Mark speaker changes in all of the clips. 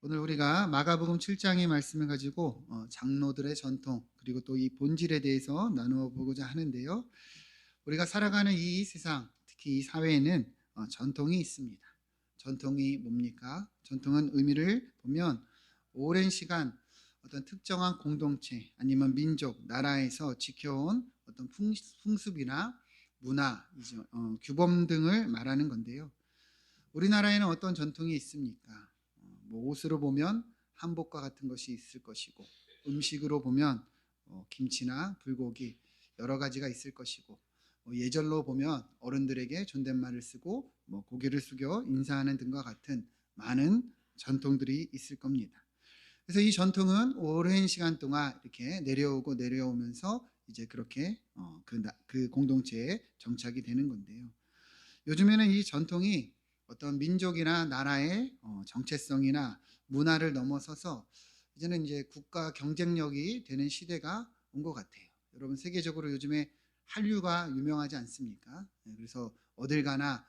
Speaker 1: 오늘 우리가 마가복음 7장의 말씀을 가지고 장로들의 전통 그리고 또 이 본질에 대해서 나누어 보고자 하는데요. 우리가 살아가는 이 세상, 특히 이 사회에는 전통이 있습니다. 전통이 뭡니까? 전통은 의미를 보면 오랜 시간 어떤 특정한 공동체 아니면 민족, 나라에서 지켜온 어떤 풍습이나 문화, 규범 등을 말하는 건데요. 우리나라에는 어떤 전통이 있습니까? 뭐 옷으로 보면 한복과 같은 것이 있을 것이고, 음식으로 보면 김치나 불고기 여러 가지가 있을 것이고, 예절로 보면 어른들에게 존댓말을 쓰고 고개를 숙여 인사하는 등과 같은 많은 전통들이 있을 겁니다. 그래서 이 전통은 오랜 시간 동안 이렇게 내려오고 내려오면서 이제 그렇게 그 공동체에 정착이 되는 건데요. 요즘에는 이 전통이 어떤 민족이나 나라의 정체성이나 문화를 넘어서서 이제는 이제 국가 경쟁력이 되는 시대가 온 것 같아요. 여러분 세계적으로 요즘에 한류가 유명하지 않습니까? 그래서 어딜 가나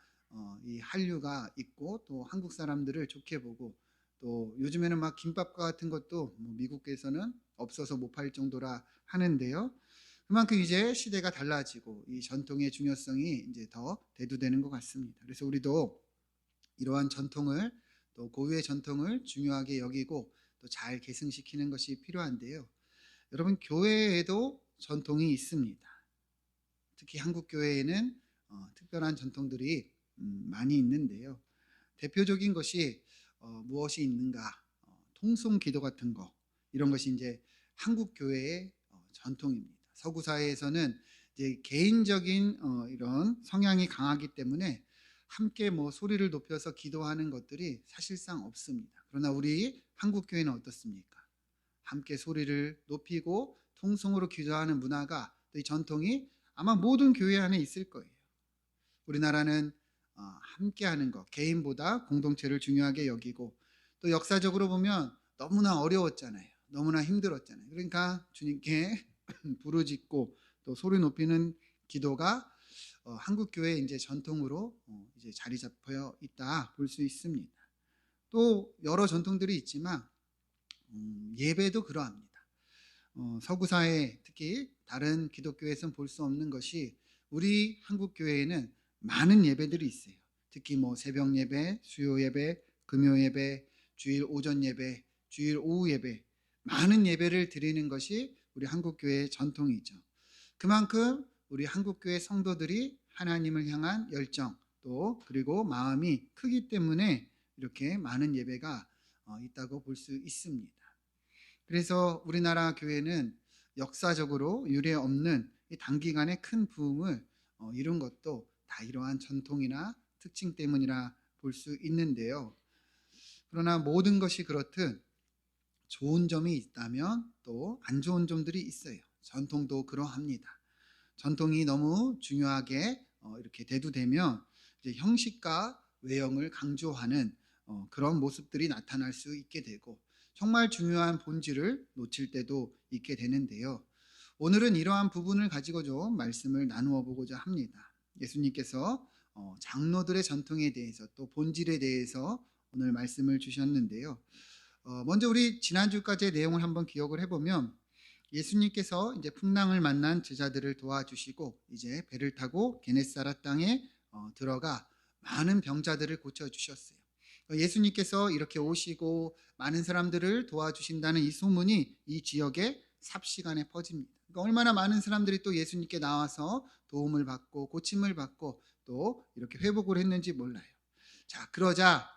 Speaker 1: 이 한류가 있고 또 한국 사람들을 좋게 보고 또 요즘에는 막 김밥과 같은 것도 뭐 미국에서는 없어서 못 팔 정도라 하는데요. 그만큼 이제 시대가 달라지고 이 전통의 중요성이 이제 더 대두되는 것 같습니다. 그래서 우리도 이러한 전통을 또 고유의 전통을 중요하게 여기고 또 잘 계승시키는 것이 필요한데요. 여러분 교회에도 전통이 있습니다. 특히 한국 교회에는 특별한 전통들이 많이 있는데요. 대표적인 것이 무엇이 있는가? 통성 기도 같은 거 이런 것이 이제 한국 교회의 전통입니다. 서구 사회에서는 이제 개인적인 이런 성향이 강하기 때문에 함께 뭐 소리를 높여서 기도하는 것들이 사실상 없습니다. 그러나 우리 한국 교회는 어떻습니까? 함께 소리를 높이고 통성으로 기도하는 문화가 또 이 전통이 아마 모든 교회 안에 있을 거예요. 우리나라는 함께하는 것, 개인보다 공동체를 중요하게 여기고 또 역사적으로 보면 너무나 어려웠잖아요. 너무나 힘들었잖아요. 그러니까 주님께 부르짖고 또 소리 높이는 기도가 한국 교회의 이제 전통으로 이제 자리 잡혀 있다 볼 수 있습니다. 또 여러 전통들이 있지만 예배도 그러합니다. 서구 사회 특히 다른 기독교에서는 볼 수 없는 것이 우리 한국 교회에는 많은 예배들이 있어요. 특히 뭐 새벽 예배, 수요 예배, 금요 예배, 주일 오전 예배, 주일 오후 예배, 많은 예배를 드리는 것이 우리 한국 교회의 전통이죠. 그만큼 우리 한국 교회 성도들이 하나님을 향한 열정 또 그리고 마음이 크기 때문에 이렇게 많은 예배가 있다고 볼 수 있습니다. 그래서 우리나라 교회는 역사적으로 유례 없는 단기간에 큰 부흥을 이룬 것도 다 이러한 전통이나 특징 때문이라 볼 수 있는데요. 그러나 모든 것이 그렇듯 좋은 점이 있다면 또 안 좋은 점들이 있어요. 전통도 그러합니다. 전통이 너무 중요하게 이렇게 대두되면 이제 형식과 외형을 강조하는 그런 모습들이 나타날 수 있게 되고 정말 중요한 본질을 놓칠 때도 있게 되는데요. 오늘은 이러한 부분을 가지고 좀 말씀을 나누어 보고자 합니다. 예수님께서 장로들의 전통에 대해서 또 본질에 대해서 오늘 말씀을 주셨는데요. 먼저 우리 지난주까지의 내용을 한번 기억을 해보면 예수님께서 이제 풍랑을 만난 제자들을 도와주시고 이제 배를 타고 게네사라 땅에 들어가 많은 병자들을 고쳐 주셨어요. 예수님께서 이렇게 오시고 많은 사람들을 도와주신다는 이 소문이 이 지역에 삽시간에 퍼집니다. 그러니까 얼마나 많은 사람들이 또 예수님께 나와서 도움을 받고 고침을 받고 또 이렇게 회복을 했는지 몰라요. 자, 그러자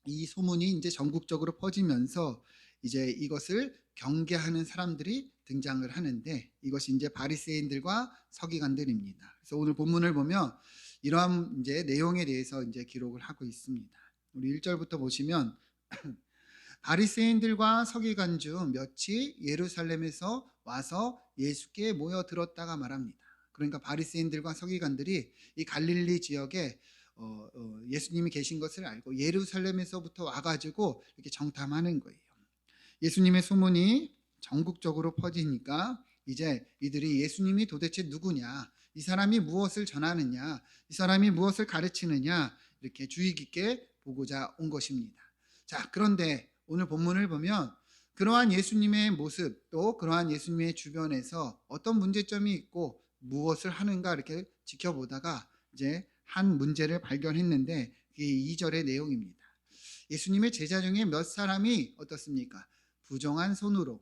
Speaker 1: 이 소문이 이제 전국적으로 퍼지면서 이제 이것을 경계하는 사람들이 등장을 하는데 이것이 이제 바리새인들과 서기관들입니다. 그래서 오늘 본문을 보면 이러한 이제 내용에 대해서 이제 기록을 하고 있습니다. 우리 1절부터 보시면 바리새인들과 서기관 중 몇이 예루살렘에서 와서 예수께 모여들었다가 말합니다. 그러니까 바리새인들과 서기관들이 이 갈릴리 지역에 예수님이 계신 것을 알고 예루살렘에서부터 와가지고 이렇게 정탐하는 거예요. 예수님의 소문이 전국적으로 퍼지니까 이제 이들이 예수님이 도대체 누구냐, 이 사람이 무엇을 전하느냐, 이 사람이 무엇을 가르치느냐 이렇게 주의 깊게 보고자 온 것입니다. 자, 그런데 오늘 본문을 보면 그러한 예수님의 모습 또 그러한 예수님의 주변에서 어떤 문제점이 있고 무엇을 하는가 이렇게 지켜보다가 이제 한 문제를 발견했는데 그게 2절의 내용입니다. 예수님의 제자 중에 몇 사람이 어떻습니까? 부정한 손으로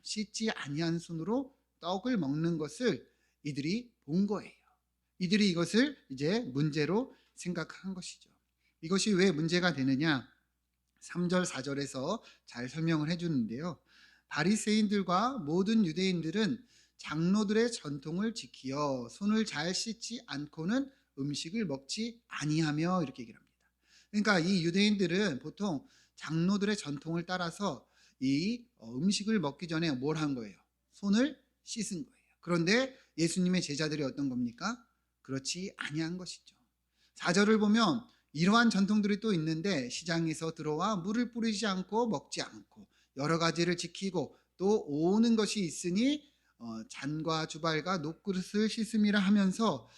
Speaker 1: 씻지 아니한 손으로 떡을 먹는 것을 이들이 본 거예요. 이들이 이것을 이제 문제로 생각한 것이죠. 이것이 왜 문제가 되느냐? 3절, 4절에서 잘 설명을 해주는데요. 바리새인들과 모든 유대인들은 장로들의 전통을 지키어 손을 잘 씻지 않고는 음식을 먹지 아니하며 이렇게 얘기를 합니다. 그러니까 이 유대인들은 보통 장로들의 전통을 따라서 이 음식을 먹기 전에 뭘 한 거예요? 손을 씻은 거예요. 그런데 예수님의 제자들이 어떤 겁니까? 그렇지 아니한 것이죠. 4절을 보면 이러한 전통들이 또 있는데 시장에서 들어와 물을 뿌리지 않고 먹지 않고 여러 가지를 지키고 또 오는 것이 있으니 잔과 주발과 녹그릇을 씻음이라 하면서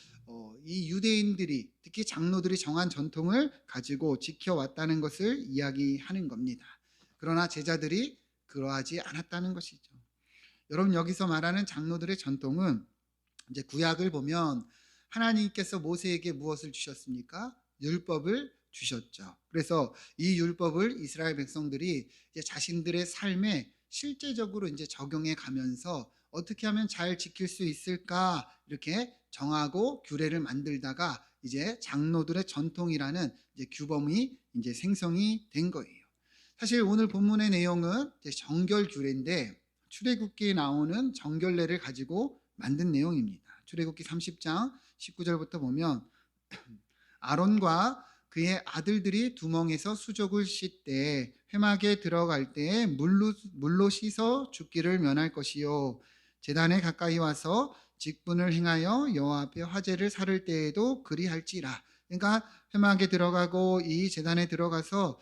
Speaker 1: 이 유대인들이 특히 장로들이 정한 전통을 가지고 지켜왔다는 것을 이야기하는 겁니다. 그러나 제자들이 그러하지 않았다는 것이죠. 여러분 여기서 말하는 장로들의 전통은 이제 구약을 보면 하나님께서 모세에게 무엇을 주셨습니까? 율법을 주셨죠. 그래서 이 율법을 이스라엘 백성들이 이제 자신들의 삶에 실제적으로 이제 적용해 가면서 어떻게 하면 잘 지킬 수 있을까 이렇게 정하고 규례를 만들다가 이제 장로들의 전통이라는 이제 규범이 이제 생성이 된 거예요. 사실 오늘 본문의 내용은 이제 정결 규례인데 출애굽기에 나오는 정결례를 가지고 만든 내용입니다. 출애굽기 30장 19절부터 보면 아론과 그의 아들들이 두멍에서 수족을 씻되 회막에 들어갈 때에 물로 씻어 죽기를 면할 것이요 제단에 가까이 와서 직분을 행하여 여호와 앞에 화제를 살을 때에도 그리할지라. 그러니까 회막에 들어가고 이 제단에 들어가서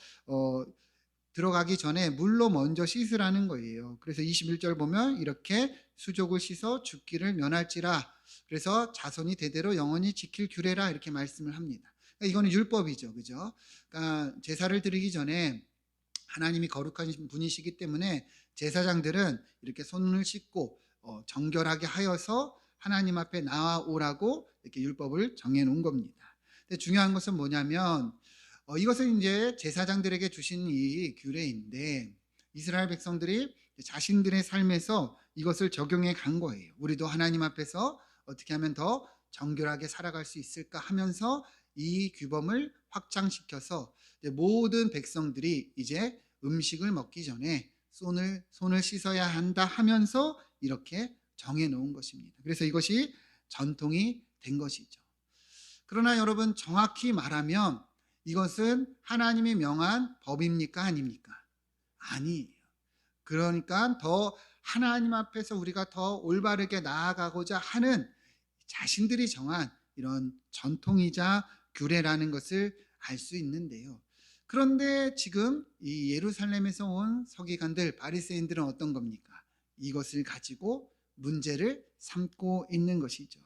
Speaker 1: 들어가기 전에 물로 먼저 씻으라는 거예요. 그래서 21절 보면 이렇게 수족을 씻어 죽기를 면할지라. 그래서 자손이 대대로 영원히 지킬 규례라 이렇게 말씀을 합니다. 그러니까 이거는 율법이죠, 그죠? 그러니까 제사를 드리기 전에 하나님이 거룩한 분이시기 때문에 제사장들은 이렇게 손을 씻고 정결하게 하여서 하나님 앞에 나아오라고 이렇게 율법을 정해놓은 겁니다. 근데 중요한 것은 뭐냐면 이것은 이제 제사장들에게 주신 이 규례인데 이스라엘 백성들이 자신들의 삶에서 이것을 적용해 간 거예요. 우리도 하나님 앞에서 어떻게 하면 더 정결하게 살아갈 수 있을까 하면서 이 규범을 확장시켜서 모든 백성들이 이제 음식을 먹기 전에 손을 씻어야 한다 하면서 이렇게 정해 놓은 것입니다. 그래서 이것이 전통이 된 것이죠. 그러나 여러분 정확히 말하면 이것은 하나님이 명한 법입니까? 아닙니까? 아니에요. 그러니까 더 하나님 앞에서 우리가 더 올바르게 나아가고자 하는 자신들이 정한 이런 전통이자 규례라는 것을 알 수 있는데요. 그런데 지금 이 예루살렘에서 온 서기관들, 바리새인들은 어떤 겁니까? 이것을 가지고 문제를 삼고 있는 것이죠.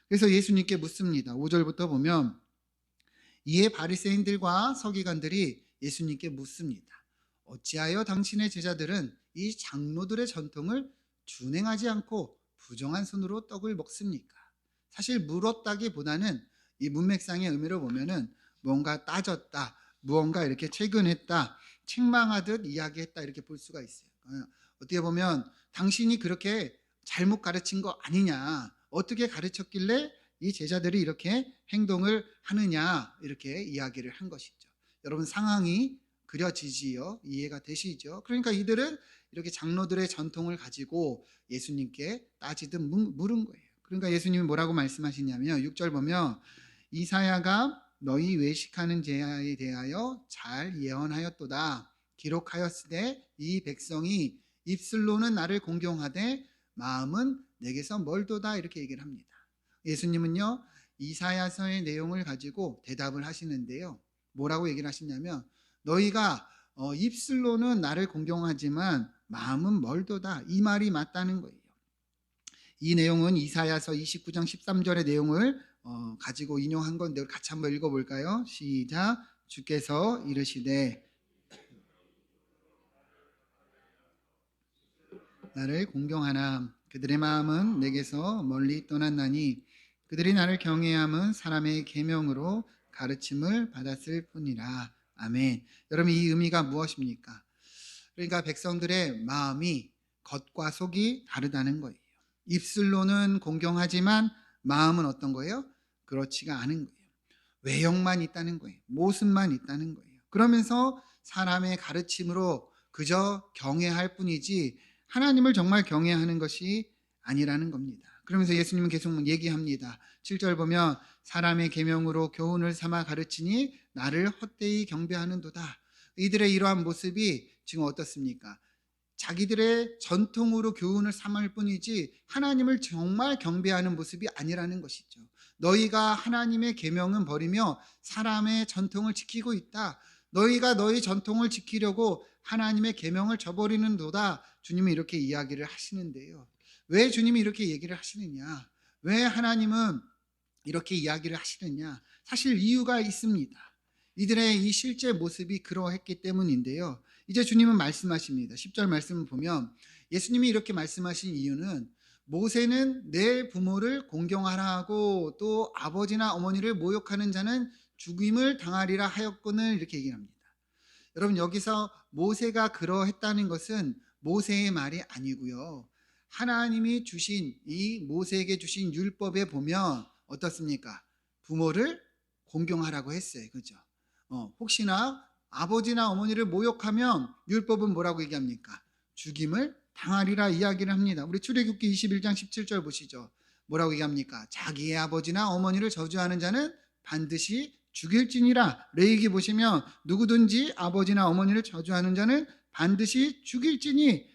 Speaker 1: 그래서 예수님께 묻습니다. 5절부터 보면 이에 바리새인들과 서기관들이 예수님께 묻습니다. 어찌하여 당신의 제자들은 이 장로들의 전통을 준행하지 않고 부정한 손으로 떡을 먹습니까? 사실 물었다기보다는 이 문맥상의 의미로 보면은 뭔가 따졌다, 무언가 이렇게 체근했다, 책망하듯 이야기했다 이렇게 볼 수가 있어요. 어떻게 보면 당신이 그렇게 잘못 가르친 거 아니냐, 어떻게 가르쳤길래 이 제자들이 이렇게 행동을 하느냐 이렇게 이야기를 한 것이죠. 여러분 상황이 그려지지요? 이해가 되시죠? 그러니까 이들은 이렇게 장로들의 전통을 가지고 예수님께 따지듯 물은 거예요. 그러니까 예수님이 뭐라고 말씀하시냐면 6절 보면 이사야가 너희 외식하는 죄에 대하여 잘 예언하였도다. 기록하였으되 이 백성이 입술로는 나를 공경하되 마음은 내게서 멀도다 이렇게 얘기를 합니다. 예수님은요 이사야서의 내용을 가지고 대답을 하시는데요. 뭐라고 얘기를 하시냐면 너희가 입술로는 나를 공경하지만 마음은 멀도다. 이 말이 맞다는 거예요. 이 내용은 이사야서 29장 13절의 내용을 가지고 인용한 건데 같이 한번 읽어볼까요? 시작. 주께서 이르시되 나를 공경하나 그들의 마음은 내게서 멀리 떠났나니 그들이 나를 경외함은 사람의 계명으로 가르침을 받았을 뿐이라. 아멘. 여러분, 이 의미가 무엇입니까? 그러니까 백성들의 마음이 겉과 속이 다르다는 거예요. 입술로는 공경하지만 마음은 어떤 거예요? 그렇지가 않은 거예요. 외형만 있다는 거예요. 모습만 있다는 거예요. 그러면서 사람의 가르침으로 그저 경외할 뿐이지 하나님을 정말 경외하는 것이 아니라는 겁니다. 그러면서 예수님은 계속 얘기합니다. 7절 보면 사람의 계명으로 교훈을 삼아 가르치니 나를 헛되이 경배하는도다. 이들의 이러한 모습이 지금 어떻습니까? 자기들의 전통으로 교훈을 삼을 뿐이지 하나님을 정말 경배하는 모습이 아니라는 것이죠. 너희가 하나님의 계명은 버리며 사람의 전통을 지키고 있다. 너희가 너희 전통을 지키려고 하나님의 계명을 저버리는도다. 주님이 이렇게 이야기를 하시는데요. 왜 주님이 이렇게 얘기를 하시느냐? 왜 하나님은 이렇게 이야기를 하시느냐? 사실 이유가 있습니다. 이들의 이 실제 모습이 그러했기 때문인데요. 이제 주님은 말씀하십니다. 10절 말씀을 보면 예수님이 이렇게 말씀하신 이유는 모세는 내 부모를 공경하라 하고 또 아버지나 어머니를 모욕하는 자는 죽임을 당하리라 하였거늘, 이렇게 얘기합니다. 여러분, 여기서 모세가 그러했다는 것은 모세의 말이 아니고요. 하나님이 주신 이 모세에게 주신 율법에 보면 어떻습니까? 부모를 공경하라고 했어요. 그죠? 혹시나 아버지나 어머니를 모욕하면 율법은 뭐라고 얘기합니까? 죽임을 당하리라 이야기를 합니다. 우리 출애굽기 21장 17절 보시죠. 뭐라고 얘기합니까? 자기의 아버지나 어머니를 저주하는 자는 반드시 죽일지니라. 레위기 보시면 누구든지 아버지나 어머니를 저주하는 자는 반드시 죽일지니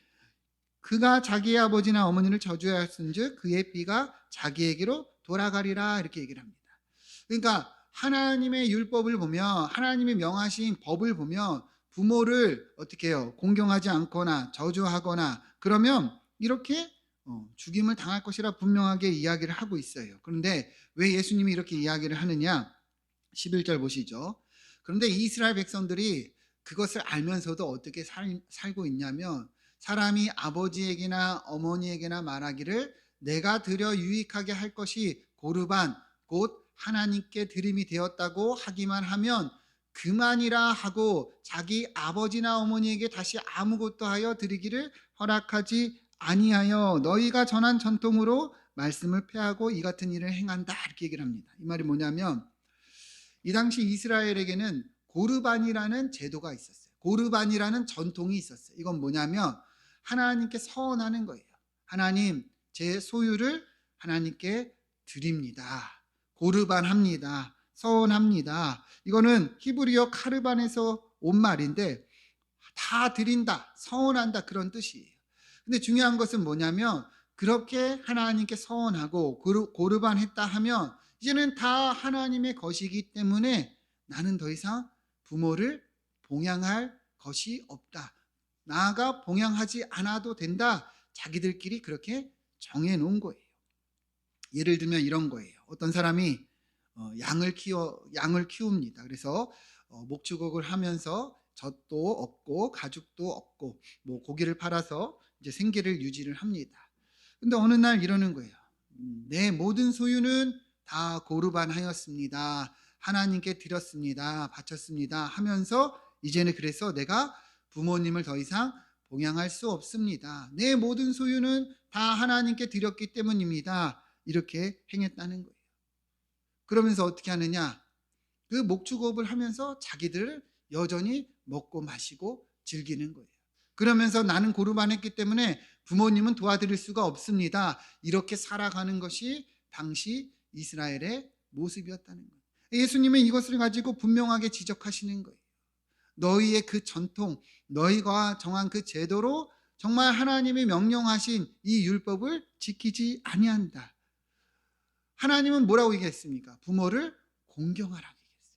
Speaker 1: 그가 자기의 아버지나 어머니를 저주하였은즉 그의 피가 자기에게로 돌아가리라, 이렇게 얘기를 합니다. 그러니까 하나님의 율법을 보면, 하나님이 명하신 법을 보면 부모를 어떻게 해요? 공경하지 않거나 저주하거나 그러면 이렇게 죽임을 당할 것이라 분명하게 이야기를 하고 있어요. 그런데 왜 예수님이 이렇게 이야기를 하느냐? 11절 보시죠. 그런데 이스라엘 백성들이 그것을 알면서도 어떻게 살고 있냐면, 사람이 아버지에게나 어머니에게나 말하기를 내가 드려 유익하게 할 것이 고르반 곧 하나님께 드림이 되었다고 하기만 하면 그만이라 하고 자기 아버지나 어머니에게 다시 아무것도 하여 드리기를 허락하지 아니하여 너희가 전한 전통으로 말씀을 폐하고 이 같은 일을 행한다, 이렇게 얘기를 합니다. 이 말이 뭐냐면, 이 당시 이스라엘에게는 고르반이라는 제도가 있었어요. 고르반이라는 전통이 있었어요. 이건 뭐냐면 하나님께 서원하는 거예요. 하나님, 제 소유를 하나님께 드립니다. 고르반합니다. 서원합니다. 이거는 히브리어 카르반에서 온 말인데 다 드린다, 서원한다, 그런 뜻이에요. 근데 중요한 것은 뭐냐면 그렇게 하나님께 서원하고 고르반했다 하면 이제는 다 하나님의 것이기 때문에 나는 더 이상 부모를 봉양할 것이 없다. 나아가 봉양하지 않아도 된다. 자기들끼리 그렇게 정해놓은 거예요. 예를 들면 이런 거예요. 어떤 사람이 양을 키웁니다. 그래서 목축업을 하면서 젖도 얻고 가죽도 얻고 뭐 고기를 팔아서 이제 생계를 유지를 합니다. 근데 어느 날 이러는 거예요. 내 모든 소유는 다 고르반하였습니다. 하나님께 드렸습니다. 바쳤습니다. 하면서 이제는 그래서 내가 부모님을 더 이상 봉양할 수 없습니다. 내 모든 소유는 다 하나님께 드렸기 때문입니다. 이렇게 행했다는 거예요. 그러면서 어떻게 하느냐? 그 목축업을 하면서 자기들을 여전히 먹고 마시고 즐기는 거예요. 그러면서 나는 고르반했기 때문에 부모님은 도와드릴 수가 없습니다. 이렇게 살아가는 것이 당시 이스라엘의 모습이었다는 거예요. 예수님은 이것을 가지고 분명하게 지적하시는 거예요. 너희의 그 전통, 너희가 정한 그 제도로 정말 하나님이 명령하신 이 율법을 지키지 아니한다. 하나님은 뭐라고 얘기했습니까? 부모를 공경하라고 얘기했어요.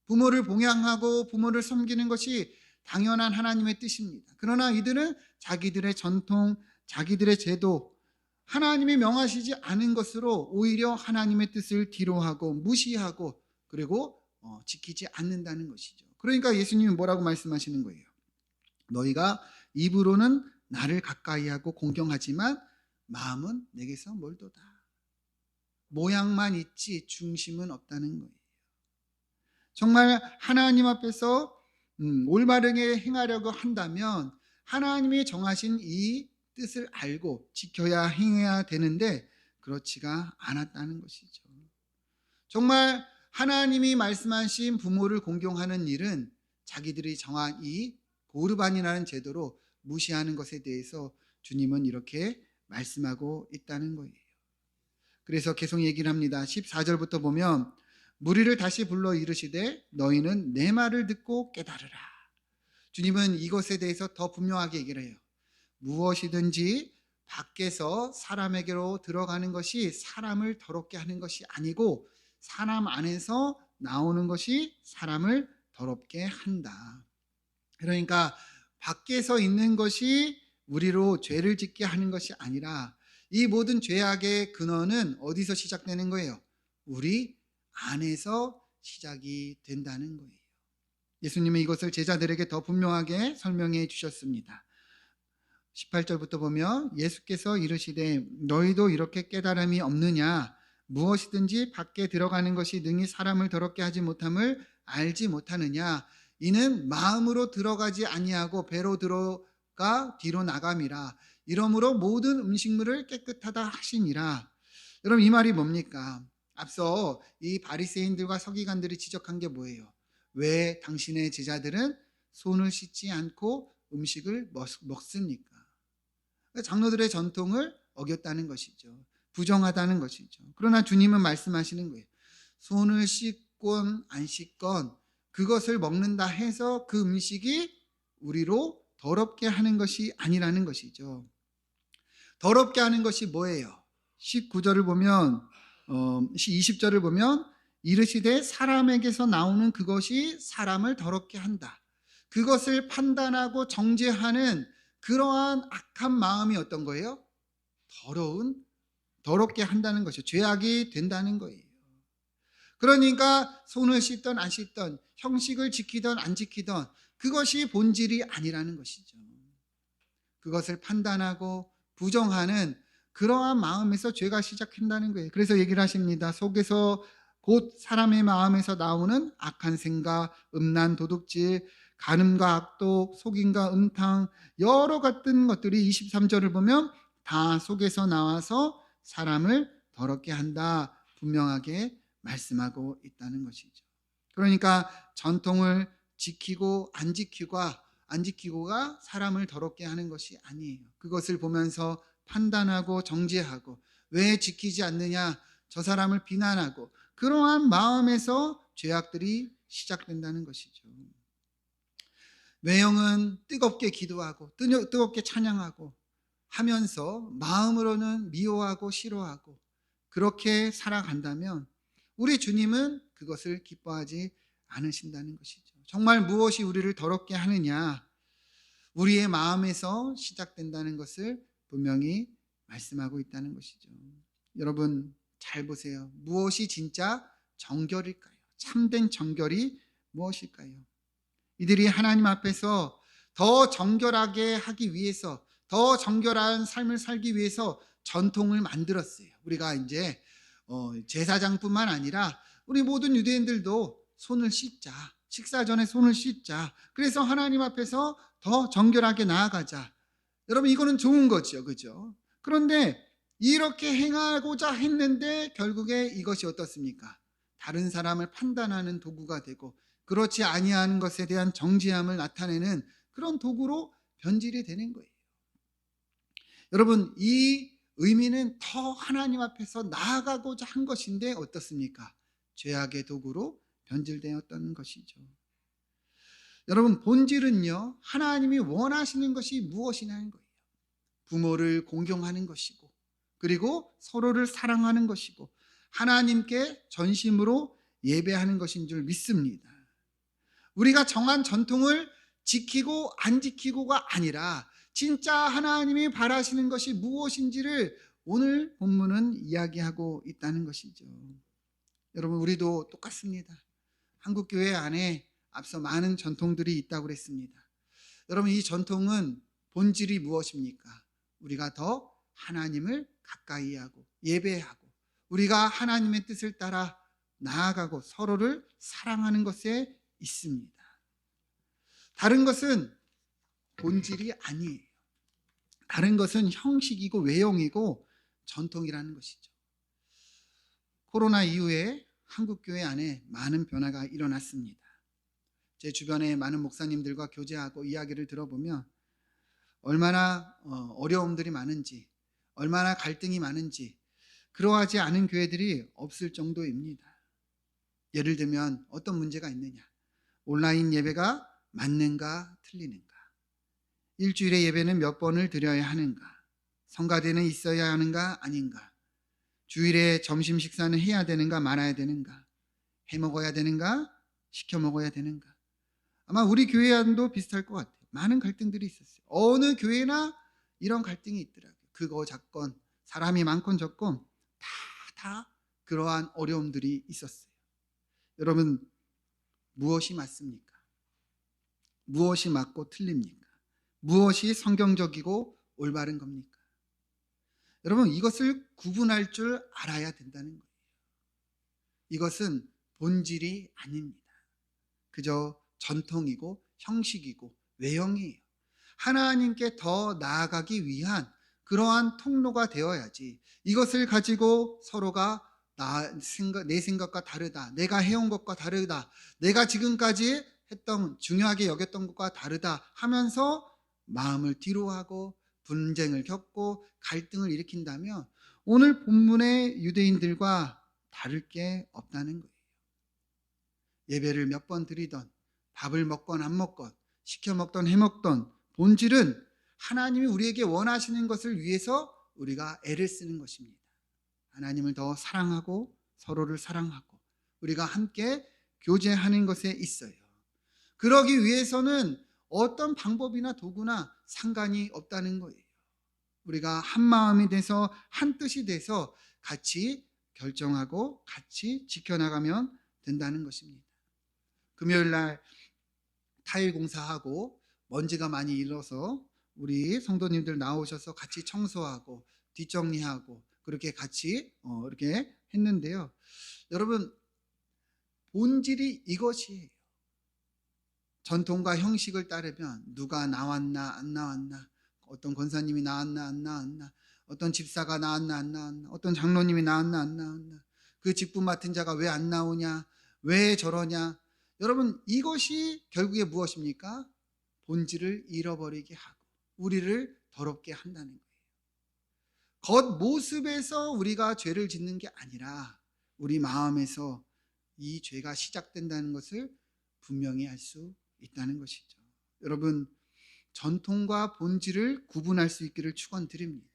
Speaker 1: 부모를 봉양하고 부모를 섬기는 것이 당연한 하나님의 뜻입니다. 그러나 이들은 자기들의 전통, 자기들의 제도, 하나님이 명하시지 않은 것으로 오히려 하나님의 뜻을 뒤로하고 무시하고 그리고 지키지 않는다는 것이죠. 그러니까 예수님이 뭐라고 말씀하시는 거예요? 너희가 입으로는 나를 가까이하고 공경하지만 마음은 내게서 멀도다. 모양만 있지 중심은 없다는 거예요. 정말 하나님 앞에서 올바르게 행하려고 한다면 하나님이 정하신 이 뜻을 알고 지켜야 행해야 되는데 그렇지가 않았다는 것이죠. 정말 하나님이 말씀하신 부모를 공경하는 일은 자기들이 정한 이 고르반이라는 제도로 무시하는 것에 대해서 주님은 이렇게 말씀하고 있다는 거예요. 그래서 계속 얘기를 합니다. 14절부터 보면 무리를 다시 불러 이르시되 너희는 내 말을 듣고 깨달으라. 주님은 이것에 대해서 더 분명하게 얘기를 해요. 무엇이든지 밖에서 사람에게로 들어가는 것이 사람을 더럽게 하는 것이 아니고 사람 안에서 나오는 것이 사람을 더럽게 한다. 그러니까 밖에서 있는 것이 우리로 죄를 짓게 하는 것이 아니라 이 모든 죄악의 근원은 어디서 시작되는 거예요? 우리 안에서 시작이 된다는 거예요. 예수님은 이것을 제자들에게 더 분명하게 설명해 주셨습니다. 18절부터 보면 예수께서 이르시되 너희도 이렇게 깨달음이 없느냐? 무엇이든지 밖에 들어가는 것이 능히 사람을 더럽게 하지 못함을 알지 못하느냐? 이는 마음으로 들어가지 아니하고 배로 들어가 뒤로 나감이라. 이러므로 모든 음식물을 깨끗하다 하시니라. 여러분 이 말이 뭡니까? 앞서 이 바리새인들과 서기관들이 지적한 게 뭐예요? 왜 당신의 제자들은 손을 씻지 않고 음식을 먹습니까? 장로들의 전통을 어겼다는 것이죠. 부정하다는 것이죠. 그러나 주님은 말씀하시는 거예요. 손을 씻건 안 씻건 그것을 먹는다 해서 그 음식이 우리로 더럽게 하는 것이 아니라는 것이죠. 더럽게 하는 것이 뭐예요? 19절을 보면 20절을 보면 이르시되 사람에게서 나오는 그것이 사람을 더럽게 한다. 그것을 판단하고 정죄하는 그러한 악한 마음이 어떤 거예요? 더럽게 한다는 것이죠. 죄악이 된다는 거예요. 그러니까 손을 씻던 안 씻던 형식을 지키던 안 지키던 그것이 본질이 아니라는 것이죠. 그것을 판단하고 부정하는 그러한 마음에서 죄가 시작한다는 거예요. 그래서 얘기를 하십니다. 속에서 곧 사람의 마음에서 나오는 악한 생각, 음란, 도둑질, 간음과 악독, 속임과 음탕 여러 같은 것들이 23절을 보면 다 속에서 나와서 사람을 더럽게 한다 분명하게 말씀하고 있다는 것이죠. 그러니까 전통을 지키고 안 지키고가 사람을 더럽게 하는 것이 아니에요. 그것을 보면서 판단하고 정죄하고 왜 지키지 않느냐 저 사람을 비난하고 그러한 마음에서 죄악들이 시작된다는 것이죠. 외형은 뜨겁게 기도하고 뜨겁게 찬양하고 하면서 마음으로는 미워하고 싫어하고 그렇게 살아간다면 우리 주님은 그것을 기뻐하지 않으신다는 것이죠. 정말 무엇이 우리를 더럽게 하느냐? 우리의 마음에서 시작된다는 것을 분명히 말씀하고 있다는 것이죠. 여러분 잘 보세요. 무엇이 진짜 정결일까요? 참된 정결이 무엇일까요? 이들이 하나님 앞에서 더 정결하게 하기 위해서 더 정결한 삶을 살기 위해서 전통을 만들었어요. 우리가 이제 제사장뿐만 아니라 우리 모든 유대인들도 손을 씻자. 식사 전에 손을 씻자. 그래서 하나님 앞에서 더 정결하게 나아가자. 여러분 이거는 좋은 거죠. 그죠? 그런데 이렇게 행하고자 했는데 결국에 이것이 어떻습니까? 다른 사람을 판단하는 도구가 되고 그렇지 아니하는 것에 대한 정죄함을 나타내는 그런 도구로 변질이 되는 거예요. 여러분 이 의미는 더 하나님 앞에서 나아가고자 한 것인데 어떻습니까? 죄악의 도구로 변질되었던 것이죠. 여러분 본질은요 하나님이 원하시는 것이 무엇이냐는 거예요. 부모를 공경하는 것이고 그리고 서로를 사랑하는 것이고 하나님께 전심으로 예배하는 것인 줄 믿습니다. 우리가 정한 전통을 지키고 안 지키고가 아니라 진짜 하나님이 바라시는 것이 무엇인지를 오늘 본문은 이야기하고 있다는 것이죠. 여러분 우리도 똑같습니다. 한국교회 안에 앞서 많은 전통들이 있다고 그랬습니다. 여러분 이 전통은 본질이 무엇입니까? 우리가 더 하나님을 가까이 하고 예배하고 우리가 하나님의 뜻을 따라 나아가고 서로를 사랑하는 것에 있습니다. 다른 것은 본질이 아니에요. 다른 것은 형식이고 외형이고 전통이라는 것이죠. 코로나 이후에 한국 교회 안에 많은 변화가 일어났습니다. 제 주변에 많은 목사님들과 교제하고 이야기를 들어보면 얼마나 어려움들이 많은지, 얼마나 갈등이 많은지 그러하지 않은 교회들이 없을 정도입니다. 예를 들면 어떤 문제가 있느냐? 온라인 예배가 맞는가 틀리는가? 일주일에 예배는 몇 번을 드려야 하는가? 성가대는 있어야 하는가 아닌가? 주일에 점심 식사는 해야 되는가 말아야 되는가? 해 먹어야 되는가? 시켜 먹어야 되는가? 아마 우리 교회 안도 비슷할 것 같아요. 많은 갈등들이 있었어요. 어느 교회나 이런 갈등이 있더라고요. 그거 작건, 사람이 많건 적건 다 그러한 어려움들이 있었어요. 여러분, 무엇이 맞습니까? 무엇이 맞고 틀립니까? 무엇이 성경적이고 올바른 겁니까? 여러분, 이것을 구분할 줄 알아야 된다는 거예요. 이것은 본질이 아닙니다. 그저 전통이고 형식이고 외형이에요. 하나님께 더 나아가기 위한 그러한 통로가 되어야지 이것을 가지고 서로가 내 생각과 다르다, 내가 해온 것과 다르다, 내가 지금까지 했던 중요하게 여겼던 것과 다르다 하면서 마음을 뒤로하고 분쟁을 겪고 갈등을 일으킨다면 오늘 본문의 유대인들과 다를 게 없다는 거예요. 예배를 몇 번 드리던 밥을 먹건 안 먹건 시켜 먹던 해 먹던 본질은 하나님이 우리에게 원하시는 것을 위해서 우리가 애를 쓰는 것입니다. 하나님을 더 사랑하고 서로를 사랑하고 우리가 함께 교제하는 것에 있어요. 그러기 위해서는 어떤 방법이나 도구나 상관이 없다는 거예요. 우리가 한 마음이 돼서 한 뜻이 돼서 같이 결정하고 같이 지켜나가면 된다는 것입니다. 금요일 날 타일 공사하고 먼지가 많이 일어서 우리 성도님들 나오셔서 같이 청소하고 뒷정리하고 그렇게 같이 이렇게 했는데요. 여러분, 본질이 이것이에요. 전통과 형식을 따르면 누가 나왔나 안 나왔나, 어떤 권사님이 나왔나 안 나왔나, 어떤 집사가 나왔나 안 나왔나, 어떤 장로님이 나왔나 안 나왔나, 그 직분 맡은 자가 왜 안 나오냐, 왜 저러냐. 여러분, 이것이 결국에 무엇입니까? 본질을 잃어버리게 하고 우리를 더럽게 한다는 거예요. 겉모습에서 우리가 죄를 짓는 게 아니라 우리 마음에서 이 죄가 시작된다는 것을 분명히 알 수 있다는 것이죠. 여러분, 전통과 본질을 구분할 수 있기를 축원드립니다.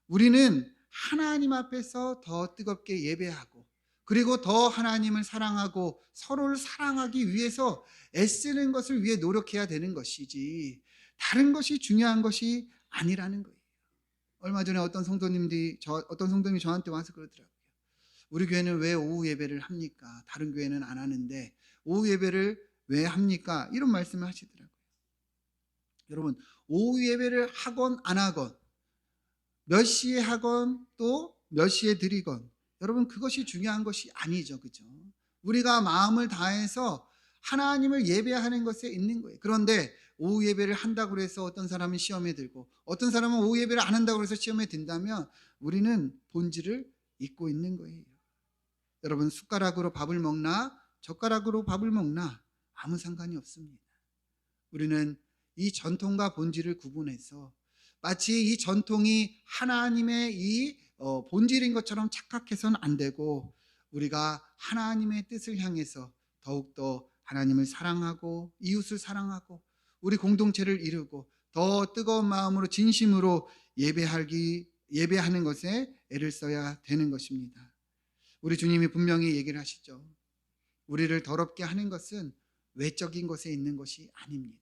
Speaker 1: 우리는 하나님 앞에서 더 뜨겁게 예배하고 그리고 더 하나님을 사랑하고 서로를 사랑하기 위해서 애쓰는 것을 위해 노력해야 되는 것이지 다른 것이 중요한 것이 아니라는 거예요. 얼마 전에 어떤 성도님이 저한테 와서 그러더라고요. 우리 교회는 왜 오후 예배를 합니까? 다른 교회는 안 하는데 오후 예배를 왜 합니까? 이런 말씀을 하시더라고요. 여러분, 오후 예배를 하건 안 하건 몇 시에 하건 또 몇 시에 드리건 여러분, 그것이 중요한 것이 아니죠. 그죠? 우리가 마음을 다해서 하나님을 예배하는 것에 있는 거예요. 그런데 오후 예배를 한다고 해서 어떤 사람은 시험에 들고 어떤 사람은 오후 예배를 안 한다고 해서 시험에 든다면 우리는 본질을 잊고 있는 거예요. 여러분, 숟가락으로 밥을 먹나 젓가락으로 밥을 먹나 아무 상관이 없습니다. 우리는 이 전통과 본질을 구분해서 마치 이 전통이 하나님의 이 본질인 것처럼 착각해서는 안 되고 우리가 하나님의 뜻을 향해서 더욱더 하나님을 사랑하고 이웃을 사랑하고 우리 공동체를 이루고 더 뜨거운 마음으로 진심으로 예배하는 것에 애를 써야 되는 것입니다. 우리 주님이 분명히 얘기를 하시죠. 우리를 더럽게 하는 것은 외적인 것에 있는 것이 아닙니다.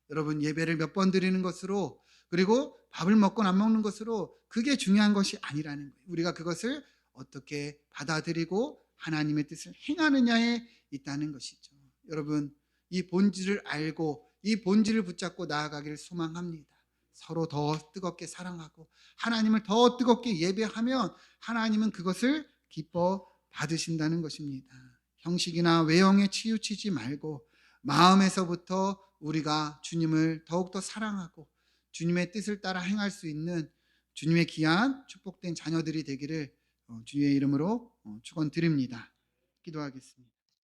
Speaker 1: 여러분, 예배를 몇 번 드리는 것으로 그리고 밥을 먹건 안 먹는 것으로 그게 중요한 것이 아니라는 거예요. 우리가 그것을 어떻게 받아들이고 하나님의 뜻을 행하느냐에 있다는 것이죠. 여러분, 이 본질을 알고 이 본질을 붙잡고 나아가기를 소망합니다. 서로 더 뜨겁게 사랑하고 하나님을 더 뜨겁게 예배하면 하나님은 그것을 기뻐 받으신다는 것입니다. 형식이나 외형에 치우치지 말고 마음에서부터 우리가 주님을 더욱더 사랑하고 주님의 뜻을 따라 행할 수 있는 주님의 귀한 축복된 자녀들이 되기를 주님의 이름으로 축원드립니다. 기도하겠습니다.